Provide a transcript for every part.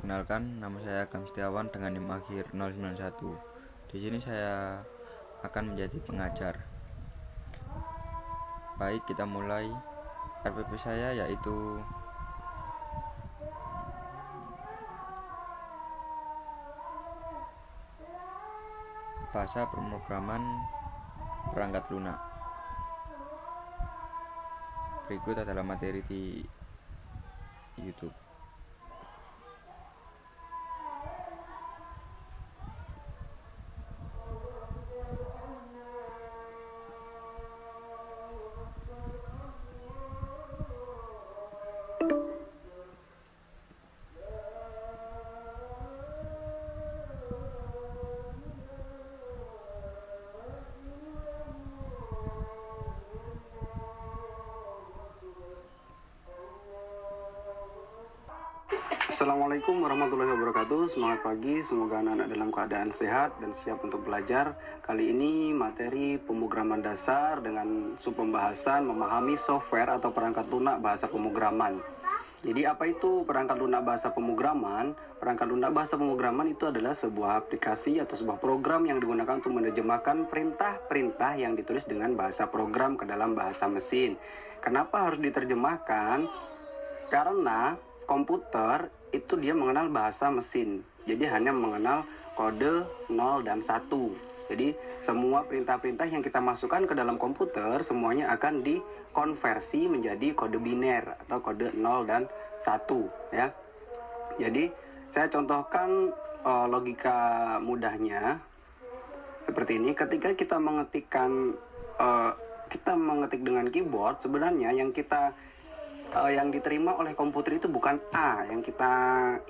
Perkenalkan, nama saya Agam Setiawan dengan NIM akhir 091. Di sini saya akan menjadi pengajar. Baik, kita mulai. RPP saya yaitu Bahasa Pemrograman Perangkat Lunak. Berikut adalah materi di YouTube. Assalamualaikum warahmatullahi wabarakatuh. Semangat pagi, semoga anak-anak dalam keadaan sehat dan siap untuk belajar. Kali ini materi pemrograman dasar dengan subpembahasan memahami software atau perangkat lunak bahasa pemrograman. Jadi apa itu perangkat lunak bahasa pemrograman? Perangkat lunak bahasa pemrograman itu adalah sebuah aplikasi atau sebuah program yang digunakan untuk menerjemahkan perintah-perintah yang ditulis dengan bahasa program ke dalam bahasa mesin. Kenapa harus diterjemahkan? Karena komputer itu dia mengenal bahasa mesin. Jadi hanya mengenal kode 0 dan 1. Jadi semua perintah-perintah yang kita masukkan ke dalam komputer semuanya akan dikonversi menjadi kode biner atau kode 0 dan 1 ya. Jadi saya contohkan logika mudahnya seperti ini. Ketika kita mengetik dengan keyboard, sebenarnya yang diterima oleh komputer itu bukan A yang kita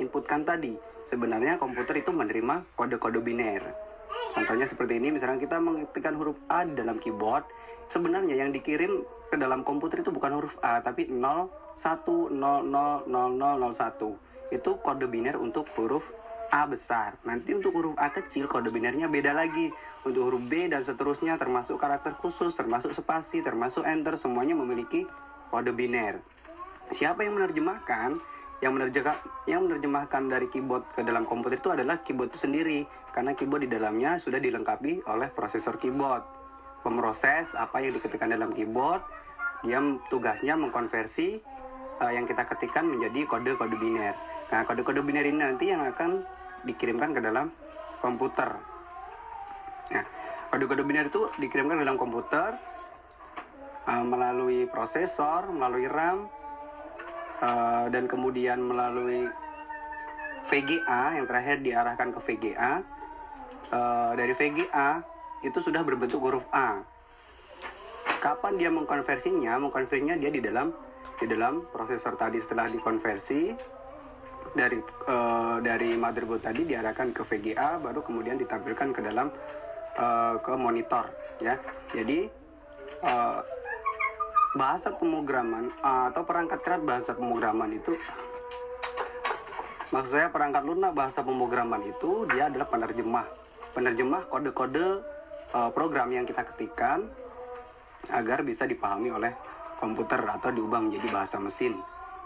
inputkan tadi. Sebenarnya komputer itu menerima kode-kode biner. Contohnya seperti ini, misalnya kita mengetikkan huruf A di dalam keyboard, sebenarnya yang dikirim ke dalam komputer itu bukan huruf A, tapi 0, 1, 0, 0, 0, 0, 0, 1. Itu kode biner untuk huruf A besar. Nanti untuk huruf A kecil kode binernya beda lagi. Untuk huruf B dan seterusnya, termasuk karakter khusus, termasuk spasi, termasuk enter, semuanya memiliki kode biner. Siapa yang menerjemahkan? Yang menerjemahkan dari keyboard ke dalam komputer itu adalah keyboard itu sendiri, karena keyboard di dalamnya sudah dilengkapi oleh prosesor keyboard. Pemroses apa yang diketikkan dalam keyboard, dia tugasnya mengkonversi yang kita ketikkan menjadi kode-kode biner. Nah, kode-kode biner ini nanti yang akan dikirimkan ke dalam komputer. Nah, kode-kode biner itu dikirimkan ke dalam komputer melalui prosesor, melalui RAM, dan kemudian melalui VGA, yang terakhir diarahkan ke VGA. Dari VGA itu sudah berbentuk huruf A. Kapan dia mengkonversinya? Mengkonversinya dia di dalam prosesor tadi. Setelah dikonversi dari motherboard tadi diarahkan ke VGA, baru kemudian ditampilkan ke dalam ke monitor ya. Jadi bahasa pemrograman atau perangkat keras bahasa pemrograman itu, maksud saya perangkat lunak bahasa pemrograman itu dia adalah penerjemah kode-kode program yang kita ketikkan agar bisa dipahami oleh komputer atau diubah menjadi bahasa mesin.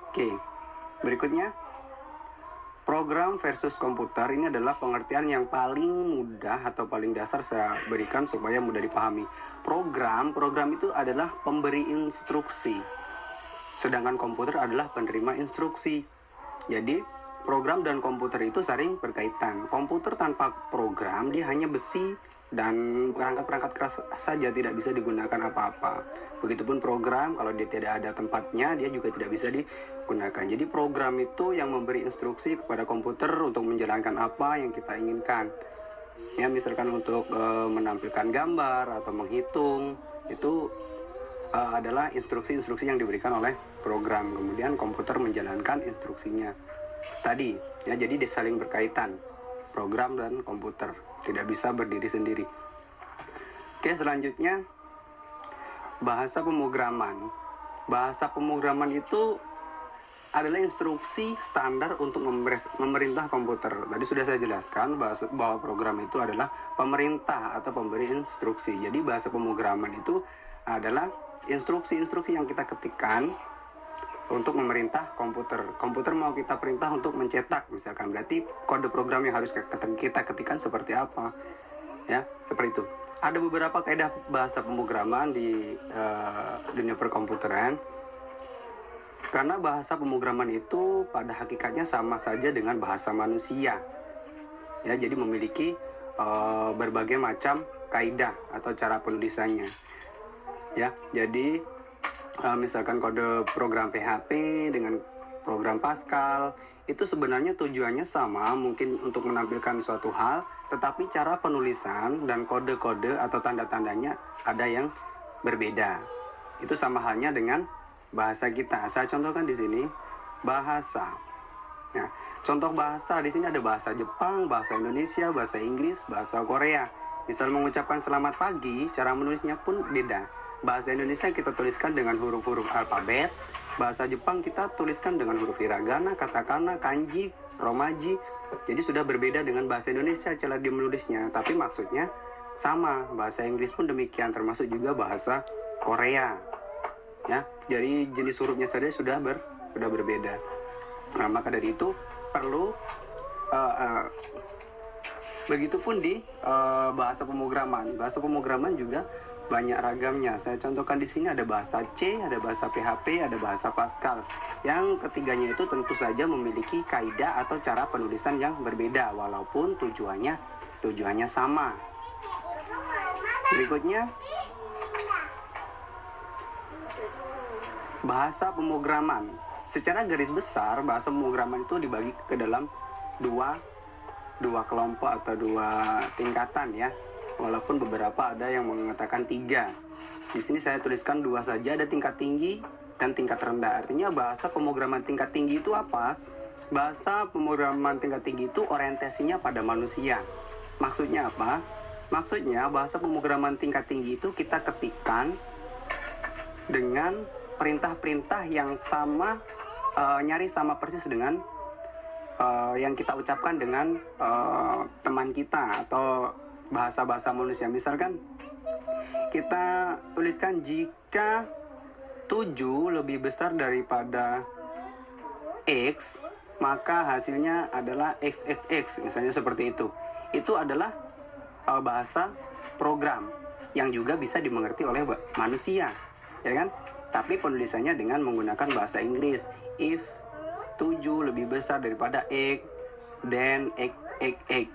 Oke, berikutnya program versus komputer. Ini adalah pengertian yang paling mudah atau paling dasar saya berikan supaya mudah dipahami. Program itu adalah pemberi instruksi, sedangkan komputer adalah penerima instruksi. Jadi program dan komputer itu saling berkaitan. Komputer tanpa program dia hanya besi dan perangkat-perangkat keras saja, tidak bisa digunakan apa-apa. Begitupun program, kalau dia tidak ada tempatnya, dia juga tidak bisa digunakan. Jadi program itu yang memberi instruksi kepada komputer untuk menjalankan apa yang kita inginkan. Ya, misalkan untuk menampilkan gambar atau menghitung, itu adalah instruksi-instruksi yang diberikan oleh program. Kemudian komputer menjalankan instruksinya tadi. Ya, jadi dia saling berkaitan. Program dan komputer tidak bisa berdiri sendiri. Oke, selanjutnya bahasa pemrograman. Bahasa pemrograman itu adalah instruksi standar untuk memerintah komputer. Tadi sudah saya jelaskan bahwa program itu adalah pemerintah atau pemberi instruksi. Jadi bahasa pemrograman itu adalah instruksi-instruksi yang kita ketikkan untuk memerintah komputer. Komputer mau kita perintah untuk mencetak misalkan, berarti kode program yang harus kita ketikkan seperti apa, ya seperti itu. Ada beberapa kaidah bahasa pemrograman di dunia perkomputeran, karena bahasa pemrograman itu pada hakikatnya sama saja dengan bahasa manusia, ya. Jadi memiliki berbagai macam kaidah atau cara penulisannya, ya. Jadi misalkan kode program PHP dengan program Pascal itu sebenarnya tujuannya sama, mungkin untuk menampilkan suatu hal, tetapi cara penulisan dan kode-kode atau tanda-tandanya ada yang berbeda. Itu sama halnya dengan bahasa kita. Saya contohkan di sini bahasa. Nah, contoh bahasa di sini ada bahasa Jepang, bahasa Indonesia, bahasa Inggris, bahasa Korea. Misal mengucapkan selamat pagi, cara menulisnya pun beda. Bahasa Indonesia kita tuliskan dengan huruf-huruf alfabet, bahasa Jepang kita tuliskan dengan huruf hiragana, katakana, kanji, romaji. Jadi sudah berbeda dengan bahasa Indonesia cara dia menulisnya, tapi maksudnya sama. Bahasa Inggris pun demikian, termasuk juga bahasa Korea, ya. Jadi jenis hurufnya saja sudah berbeda. Nah, maka dari itu perlu begitupun di bahasa pemrograman. Bahasa pemrograman juga banyak ragamnya. Saya contohkan di sini ada bahasa C, ada bahasa PHP, ada bahasa Pascal. Yang ketiganya itu tentu saja memiliki kaidah atau cara penulisan yang berbeda, walaupun tujuannya sama. Berikutnya, bahasa pemrograman. Secara garis besar, bahasa pemrograman itu dibagi ke dalam dua kelompok atau dua tingkatan, ya. Walaupun beberapa ada yang mengatakan 3. Di sini saya tuliskan 2 saja, ada tingkat tinggi dan tingkat rendah. Artinya bahasa pemrograman tingkat tinggi itu apa? Bahasa pemrograman tingkat tinggi itu orientasinya pada manusia. Maksudnya apa? Maksudnya bahasa pemrograman tingkat tinggi itu kita ketikkan dengan perintah-perintah yang sama, nyaris sama persis dengan yang kita ucapkan dengan teman kita atau bahasa-bahasa manusia. Misalkan kita tuliskan jika 7 lebih besar daripada X, maka hasilnya adalah XXX, misalnya seperti itu. Itu adalah bahasa program yang juga bisa dimengerti oleh manusia, ya kan? Tapi penulisannya dengan menggunakan bahasa Inggris. If 7 lebih besar daripada X, then X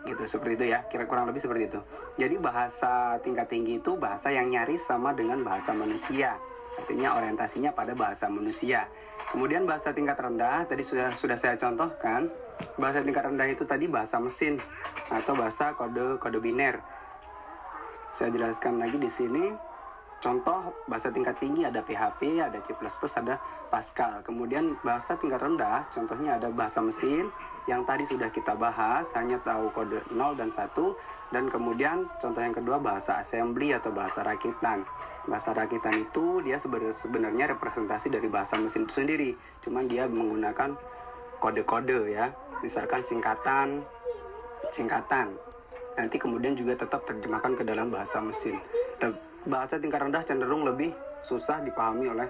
gitu, seperti itu, ya. Kurang lebih seperti itu. Jadi bahasa tingkat tinggi itu bahasa yang nyaris sama dengan bahasa manusia. Artinya orientasinya pada bahasa manusia. Kemudian bahasa tingkat rendah tadi sudah saya contohkan. Bahasa tingkat rendah itu tadi bahasa mesin atau bahasa kode biner. Saya jelaskan lagi di sini. Contoh bahasa tingkat tinggi ada PHP, ada C++, ada Pascal. Kemudian bahasa tingkat rendah, contohnya ada bahasa mesin yang tadi sudah kita bahas, hanya tahu kode 0 dan 1. Dan kemudian contoh yang kedua bahasa assembly atau bahasa rakitan. Bahasa rakitan itu dia sebenarnya representasi dari bahasa mesin itu sendiri, cuman dia menggunakan kode-kode, ya. Misalkan singkatan. Nanti kemudian juga tetap terjemahkan ke dalam bahasa mesin. Dan bahasa tingkat rendah cenderung lebih susah dipahami oleh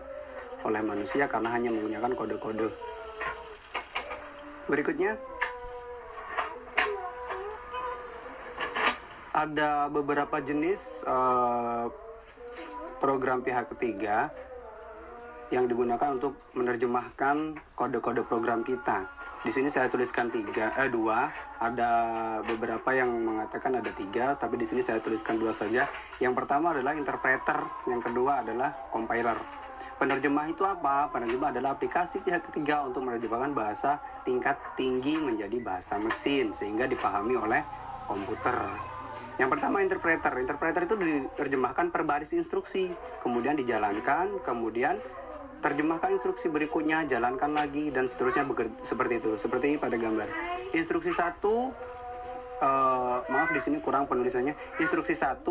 manusia karena hanya menggunakan kode-kode. Berikutnya, ada beberapa jenis program pihak ketiga yang digunakan untuk menerjemahkan kode-kode program kita. Di sini saya tuliskan 2. Ada beberapa yang mengatakan ada 3, tapi di sini saya tuliskan 2 saja. Yang pertama adalah interpreter, yang kedua adalah compiler. Penerjemah itu apa? Penerjemah adalah aplikasi pihak ketiga untuk menerjemahkan bahasa tingkat tinggi menjadi bahasa mesin sehingga dipahami oleh komputer. Yang pertama interpreter. Interpreter itu diterjemahkan per baris instruksi, kemudian dijalankan, kemudian terjemahkan instruksi berikutnya, jalankan lagi, dan seterusnya seperti itu. Seperti pada gambar. Instruksi 1, maaf di sini kurang penulisannya. Instruksi 1,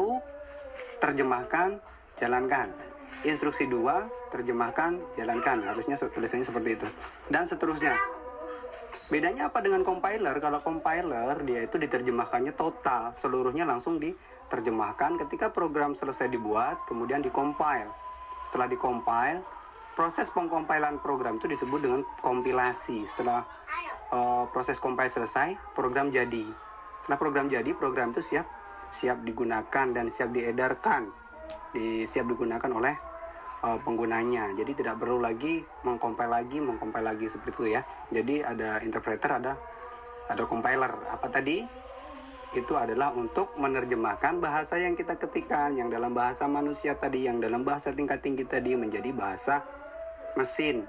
terjemahkan, jalankan. Instruksi 2, terjemahkan, jalankan. Harusnya tulisannya seperti itu. Dan seterusnya. Bedanya apa dengan compiler? Kalau compiler dia itu diterjemahkannya total, seluruhnya langsung diterjemahkan ketika program selesai dibuat, kemudian dikompile. Setelah dikompile, Proses pengkompilan program itu disebut dengan kompilasi. Setelah proses compile selesai, program jadi. Setelah program jadi, program itu siap digunakan dan siap diedarkan, siap digunakan oleh penggunanya. Jadi tidak perlu lagi mengcompile lagi seperti itu ya. Jadi ada interpreter, ada compiler. Apa tadi? Itu adalah untuk menerjemahkan bahasa yang kita ketikkan, yang dalam bahasa manusia tadi, yang dalam bahasa tingkat tinggi tadi menjadi bahasa mesin,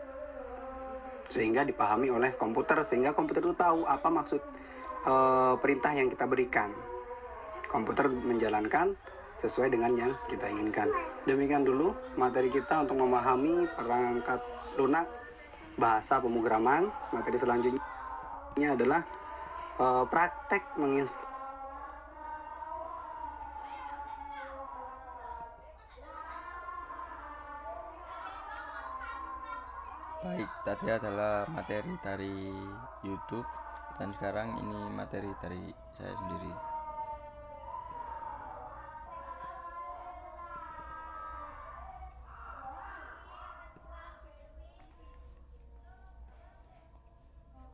sehingga dipahami oleh komputer, sehingga komputer itu tahu apa maksud perintah yang kita berikan. Komputer menjalankan sesuai dengan yang kita inginkan. Demikian dulu materi kita untuk memahami perangkat lunak bahasa pemrograman. Materi selanjutnya adalah praktek menginstal. Baik, tadi adalah materi dari YouTube dan sekarang ini materi dari saya sendiri.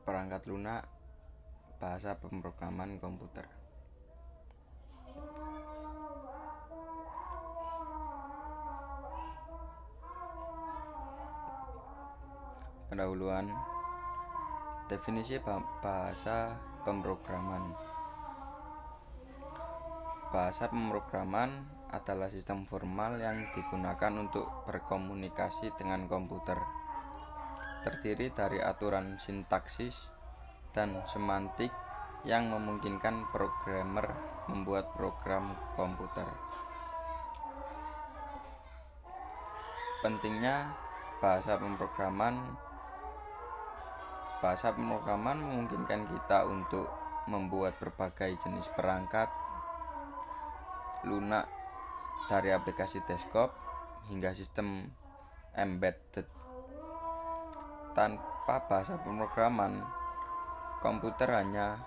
Perangkat lunak bahasa pemrograman komputer. Pendahuluan. Definisi bahasa pemrograman. Bahasa pemrograman adalah sistem formal yang digunakan untuk berkomunikasi dengan komputer. Terdiri dari aturan sintaksis dan semantik yang memungkinkan programmer membuat program komputer. Pentingnya bahasa pemrograman memungkinkan kita untuk membuat berbagai jenis perangkat lunak, dari aplikasi desktop hingga sistem embedded. Tanpa bahasa pemrograman, komputer hanya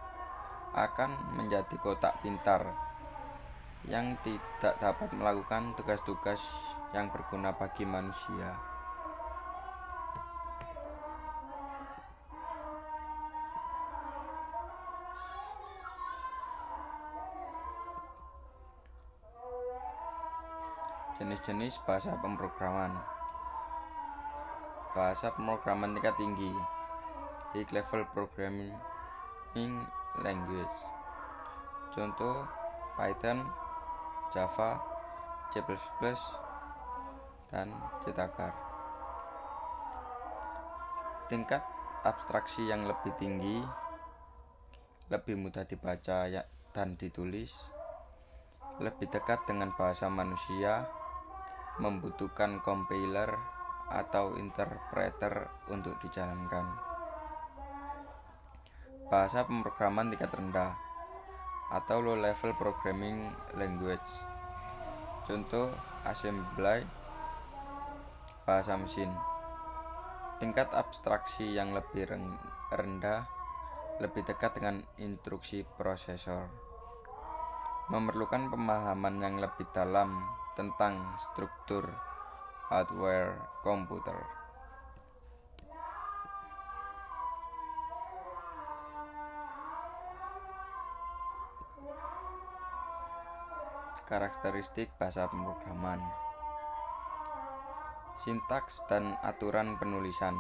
akan menjadi kotak pintar yang tidak dapat melakukan tugas-tugas yang berguna bagi manusia. Jenis-jenis bahasa pemrograman. Bahasa pemrograman tingkat tinggi, high level programming language. Contoh Python, Java, C++, dan Cetacar. Tingkat abstraksi yang lebih tinggi, lebih mudah dibaca dan ditulis, lebih dekat dengan bahasa manusia, membutuhkan compiler atau interpreter untuk dijalankan. Bahasa pemrograman tingkat rendah atau low level programming language. Contoh assembly, bahasa mesin. Tingkat abstraksi yang lebih rendah, lebih dekat dengan instruksi prosesor, memerlukan pemahaman yang lebih dalam tentang struktur hardware komputer. Karakteristik bahasa pemrograman. Sintaks dan aturan penulisan.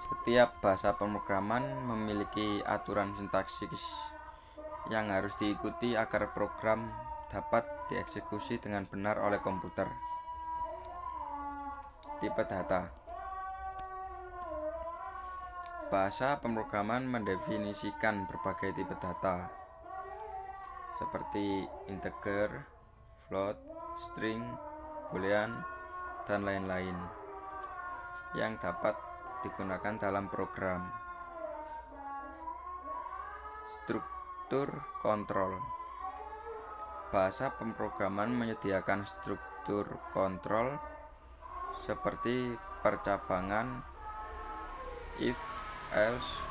Setiap bahasa pemrograman memiliki aturan sintaksis yang harus diikuti agar program dapat dieksekusi dengan benar oleh komputer. Tipe data. Bahasa pemrograman mendefinisikan berbagai tipe data, seperti integer, float, string, boolean, dan lain-lain, yang dapat digunakan dalam program. Struktur kontrol. Bahasa pemrograman menyediakan struktur kontrol seperti percabangan, if, else,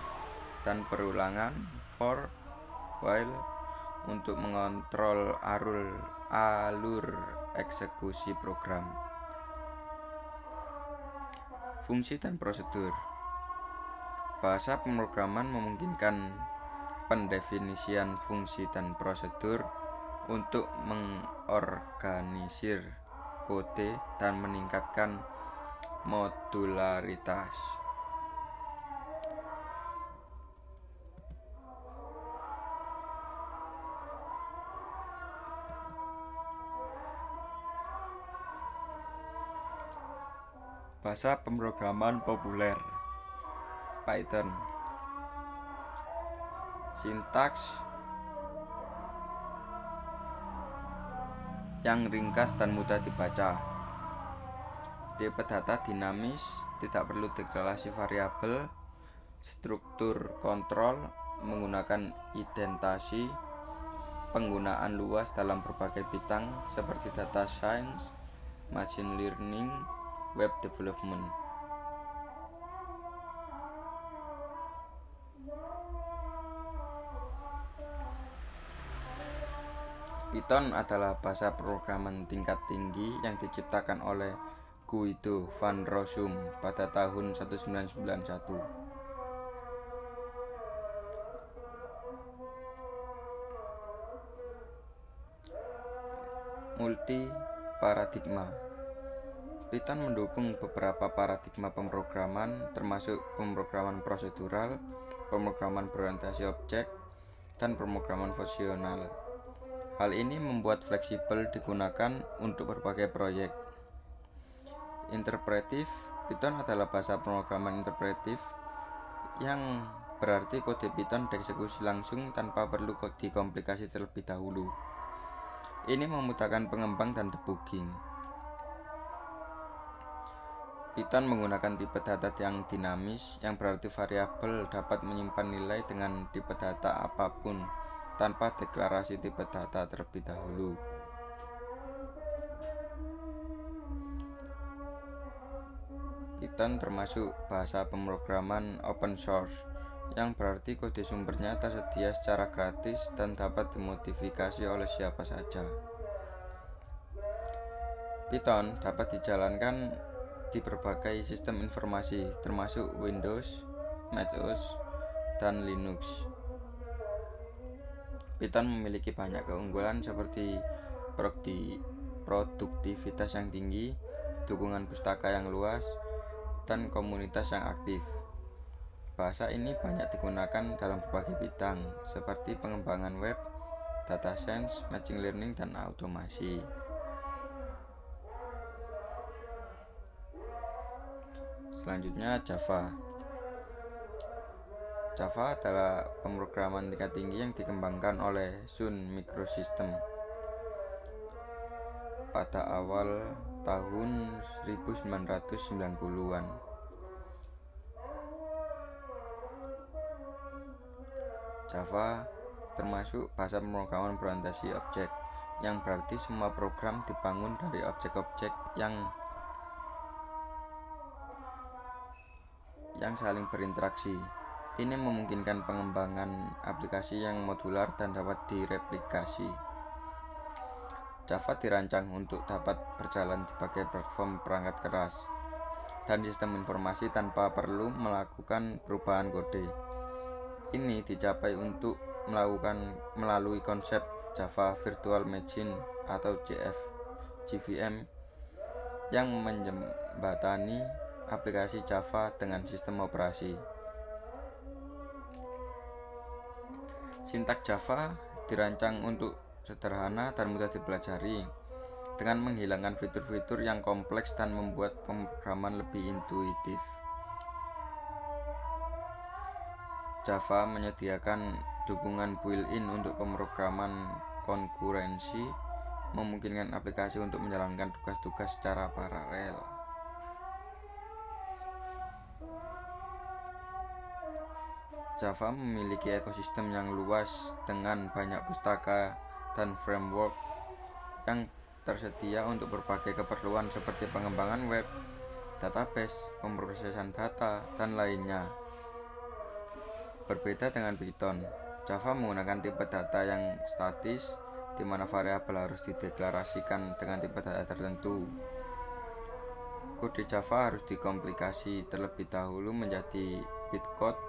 dan perulangan, for, while, untuk mengontrol alur eksekusi program. Fungsi dan prosedur. Bahasa pemrograman memungkinkan pendefinisian fungsi dan prosedur untuk mengorganisir kode dan meningkatkan modularitas. Bahasa pemrograman populer. Python. Sintaks yang ringkas dan mudah dibaca. Tipe data dinamis, tidak perlu deklarasi variabel, struktur kontrol menggunakan identasi, penggunaan luas dalam berbagai bidang seperti data science, machine learning, web development. Python adalah bahasa pemrograman tingkat tinggi yang diciptakan oleh Guido van Rossum pada tahun 1991. Multi paradigma. Python mendukung beberapa paradigma pemrograman termasuk pemrograman prosedural, pemrograman berorientasi objek, dan pemrograman fungsional. Hal ini membuat fleksibel digunakan untuk berbagai proyek. Interpretif. Python adalah bahasa pemrograman interpretif yang berarti kode Python dieksekusi langsung tanpa perlu dikomplikasi terlebih dahulu. Ini memudahkan pengembang dan debugging. Python menggunakan tipe data yang dinamis, yang berarti variabel dapat menyimpan nilai dengan tipe data apapun tanpa deklarasi tipe data terlebih dahulu. Python termasuk bahasa pemrograman open source, yang berarti kode sumbernya tersedia secara gratis dan dapat dimodifikasi oleh siapa saja. Python dapat dijalankan di berbagai sistem informasi, termasuk Windows, macOS, dan Linux. Python memiliki banyak keunggulan seperti produktivitas yang tinggi, dukungan pustaka yang luas, dan komunitas yang aktif. Bahasa ini banyak digunakan dalam berbagai bidang seperti pengembangan web, data science, machine learning, dan automasi. Selanjutnya Java. Java adalah pemrograman tingkat tinggi yang dikembangkan oleh Sun Microsystems pada awal tahun 1990-an. Java termasuk bahasa pemrograman berorientasi objek, yang berarti semua program dibangun dari objek-objek yang saling berinteraksi. Ini memungkinkan pengembangan aplikasi yang modular dan dapat direplikasi. Java dirancang untuk dapat berjalan di berbagai platform perangkat keras dan sistem informasi tanpa perlu melakukan perubahan kode. Ini dicapai untuk melalui konsep Java Virtual Machine atau JVM yang menjembatani aplikasi Java dengan sistem operasi. Sintaks Java dirancang untuk sederhana dan mudah dipelajari, dengan menghilangkan fitur-fitur yang kompleks dan membuat pemrograman lebih intuitif. Java menyediakan dukungan built-in untuk pemrograman konkurensi, memungkinkan aplikasi untuk menjalankan tugas-tugas secara paralel. Java memiliki ekosistem yang luas dengan banyak pustaka dan framework yang tersedia untuk berbagai keperluan seperti pengembangan web, database, pemrosesan data, dan lainnya. Berbeda dengan Python, Java menggunakan tipe data yang statis, di mana variabel harus dideklarasikan dengan tipe data tertentu. Kode Java harus dikomplikasi terlebih dahulu menjadi bytecode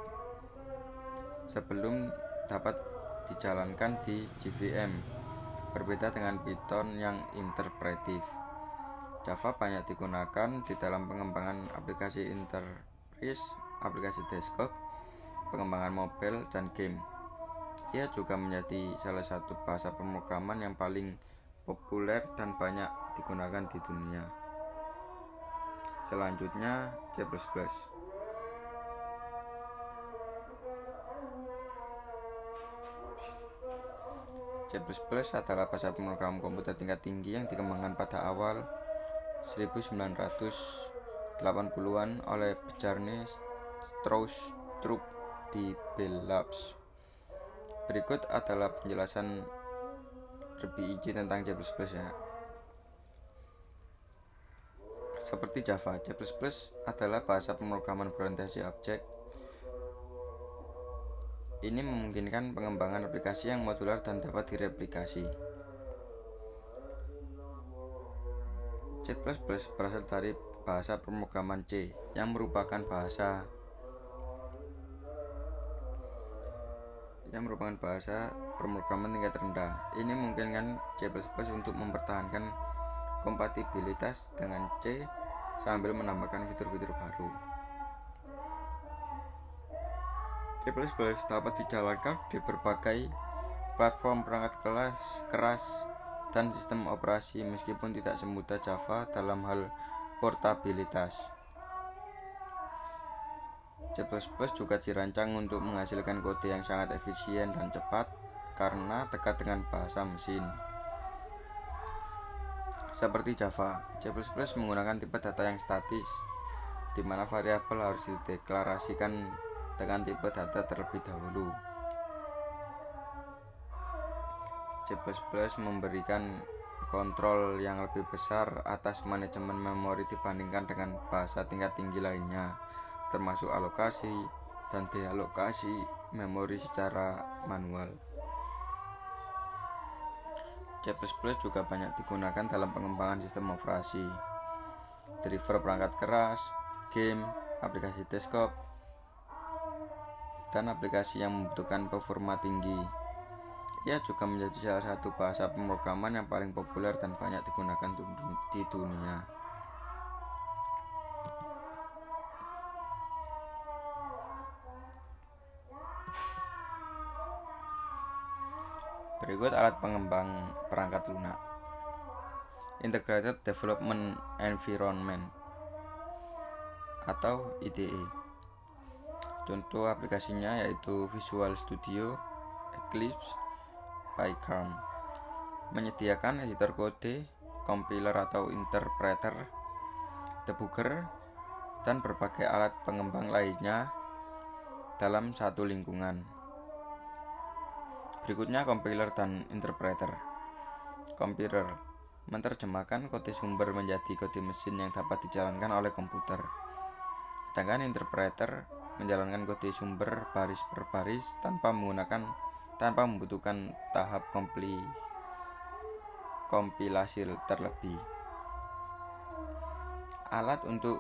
sebelum dapat dijalankan di JVM. Berbeda dengan Python yang interpretif. Java banyak digunakan di dalam pengembangan aplikasi enterprise, aplikasi desktop, pengembangan mobile, dan game. Ia juga menjadi salah satu bahasa pemrograman yang paling populer dan banyak digunakan di dunia. Selanjutnya C++. C++ adalah bahasa pemrograman komputer tingkat tinggi yang dikembangkan pada awal 1980-an oleh Bjarne Stroustrup di Bell Labs. Berikut adalah penjelasan lebih rinci tentang C++ ya. Seperti Java, C++ adalah bahasa pemrograman berorientasi objek. Ini memungkinkan pengembangan aplikasi yang modular dan dapat direplikasi. C++ berasal dari bahasa pemrograman C yang merupakan bahasa pemrograman tingkat rendah. Ini memungkinkan C++ untuk mempertahankan kompatibilitas dengan C sambil menambahkan fitur-fitur baru. C++ dapat dijalankan di berbagai platform perangkat keras dan sistem operasi meskipun tidak semudah Java dalam hal portabilitas. C++ juga dirancang untuk menghasilkan kode yang sangat efisien dan cepat karena dekat dengan bahasa mesin. Seperti Java, C++ menggunakan tipe data yang statis, di mana variabel harus dideklarasikan dengan tipe data terlebih dahulu. C++ memberikan kontrol yang lebih besar atas manajemen memori dibandingkan dengan bahasa tingkat tinggi lainnya, termasuk alokasi dan dealokasi memori secara manual. C++ juga banyak digunakan dalam pengembangan sistem operasi, driver perangkat keras, game, aplikasi desktop, dan aplikasi yang membutuhkan performa tinggi. Ia juga menjadi salah satu bahasa pemrograman yang paling populer dan banyak digunakan di dunia. Berikut alat pengembang perangkat lunak. Integrated Development Environment atau IDE. Contoh aplikasinya yaitu Visual Studio, Eclipse, PyCharm. Menyediakan editor kode, compiler atau interpreter, debugger, dan berbagai alat pengembang lainnya dalam satu lingkungan. Berikutnya compiler dan interpreter. Compiler menerjemahkan kode sumber menjadi kode mesin yang dapat dijalankan oleh komputer. Sedangkan interpreter menjalankan kode sumber baris per baris tanpa membutuhkan tahap kompilasi terlebih. Alat untuk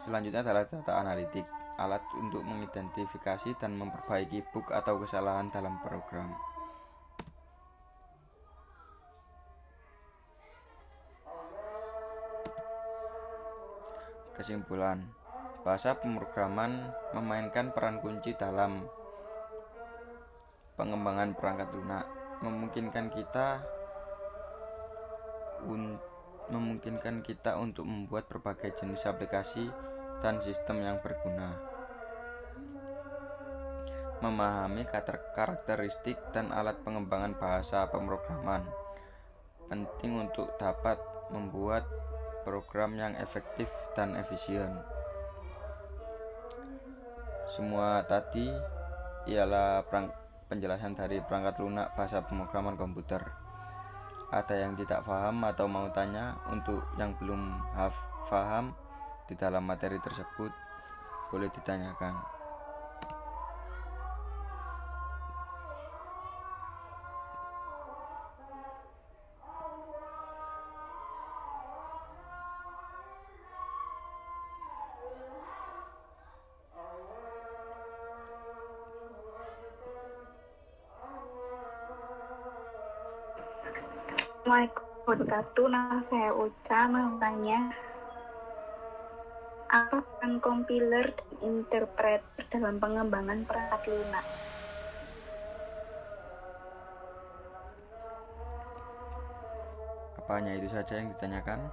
selanjutnya adalah data analitik, alat untuk mengidentifikasi dan memperbaiki bug atau kesalahan dalam program. Kesimpulan, bahasa pemrograman memainkan peran kunci dalam pengembangan perangkat lunak, memungkinkan kita untuk membuat berbagai jenis aplikasi dan sistem yang berguna. Memahami karakteristik dan alat pengembangan bahasa pemrograman penting untuk dapat membuat program yang efektif dan efisien. Semua tadi ialah penjelasan dari perangkat lunak bahasa pemrograman komputer. Ada yang tidak paham atau mau tanya? Untuk yang belum paham di dalam materi tersebut, boleh ditanyakan. Assalamualaikum warahmatullahi wabarakatuh. Nama saya Uca. Mau tanya, apa peran compiler dan interpreter dalam pengembangan perangkat lunak? Apa hanya itu saja yang ditanyakan?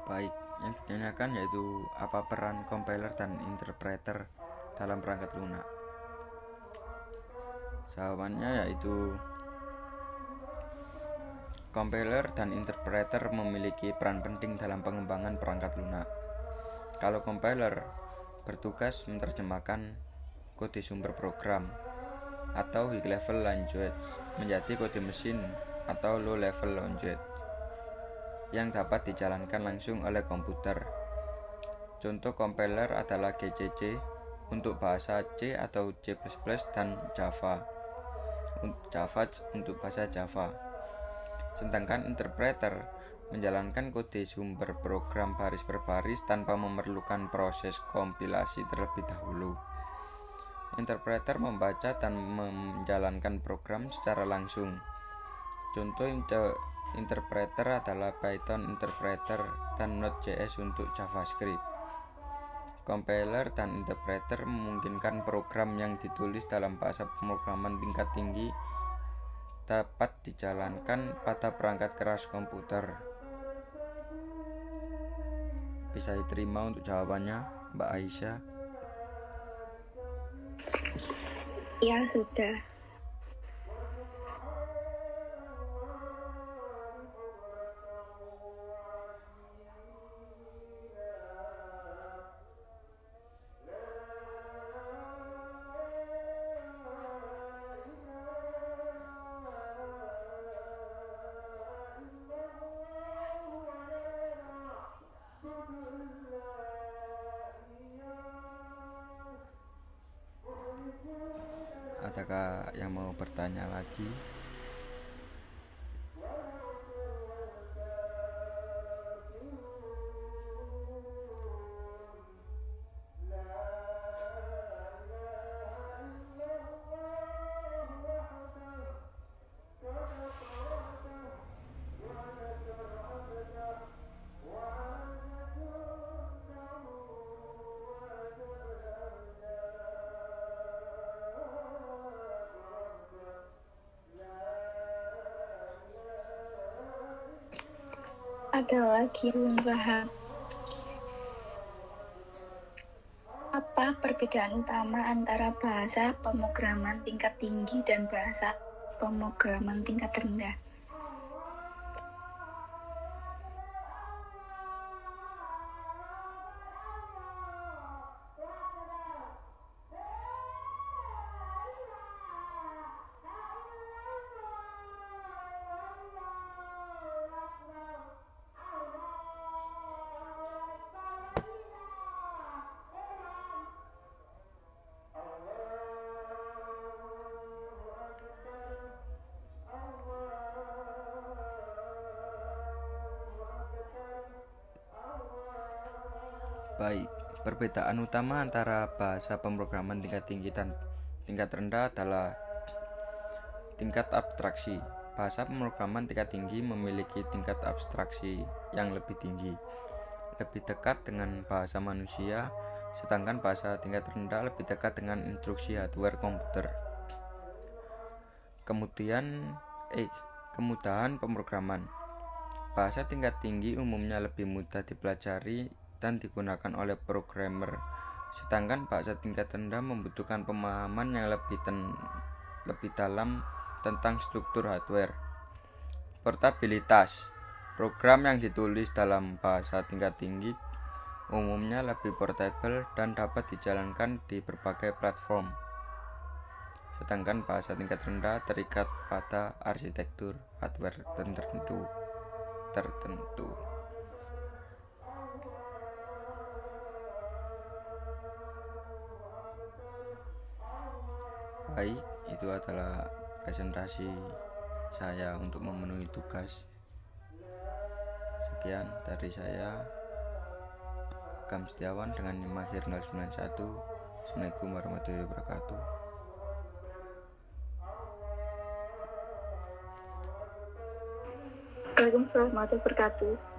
Baik, yang ditanyakan yaitu apa peran compiler dan interpreter dalam perangkat lunak. Jawabannya yaitu compiler dan interpreter memiliki peran penting dalam pengembangan perangkat lunak. Kalau compiler bertugas menerjemahkan kode sumber program atau high level language menjadi kode mesin atau low level language yang dapat dijalankan langsung oleh komputer. Contoh compiler adalah GCC untuk bahasa C atau C++ dan Java untuk bahasa Java. Sedangkan interpreter menjalankan kode sumber program baris per baris tanpa memerlukan proses kompilasi terlebih dahulu. Interpreter membaca dan menjalankan program secara langsung. Contoh interpreter adalah Python interpreter dan Node.js untuk JavaScript. Compiler dan interpreter memungkinkan program yang ditulis dalam bahasa pemrograman tingkat tinggi dapat dijalankan pada perangkat keras komputer. Bisa diterima untuk jawabannya, Mbak Aisyah? Ya, sudah. Adakah yang mau bertanya lagi? Ada lagi belum paham. Apa perbedaan utama antara bahasa pemrograman tingkat tinggi dan bahasa pemrograman tingkat rendah? Baik, perbedaan utama antara bahasa pemrograman tingkat tinggi dan tingkat rendah adalah tingkat abstraksi. Bahasa pemrograman tingkat tinggi memiliki tingkat abstraksi yang lebih tinggi, lebih dekat dengan bahasa manusia, sedangkan bahasa tingkat rendah lebih dekat dengan instruksi hardware komputer. Kemudahan pemrograman. Bahasa tingkat tinggi umumnya lebih mudah dipelajari dan digunakan oleh programmer, sedangkan bahasa tingkat rendah membutuhkan pemahaman yang lebih dalam tentang struktur hardware. Portabilitas. Program yang ditulis dalam bahasa tingkat tinggi umumnya lebih portable dan dapat dijalankan di berbagai platform. sedangkan bahasa tingkat rendah terikat pada arsitektur hardware tertentu. Baik, itu adalah presentasi saya untuk memenuhi tugas. Sekian dari saya, Agam Setiawan dengan NIM akhir 091. Assalamualaikum warahmatullahi wabarakatuh. Waalaikumsalam warahmatullahi wabarakatuh.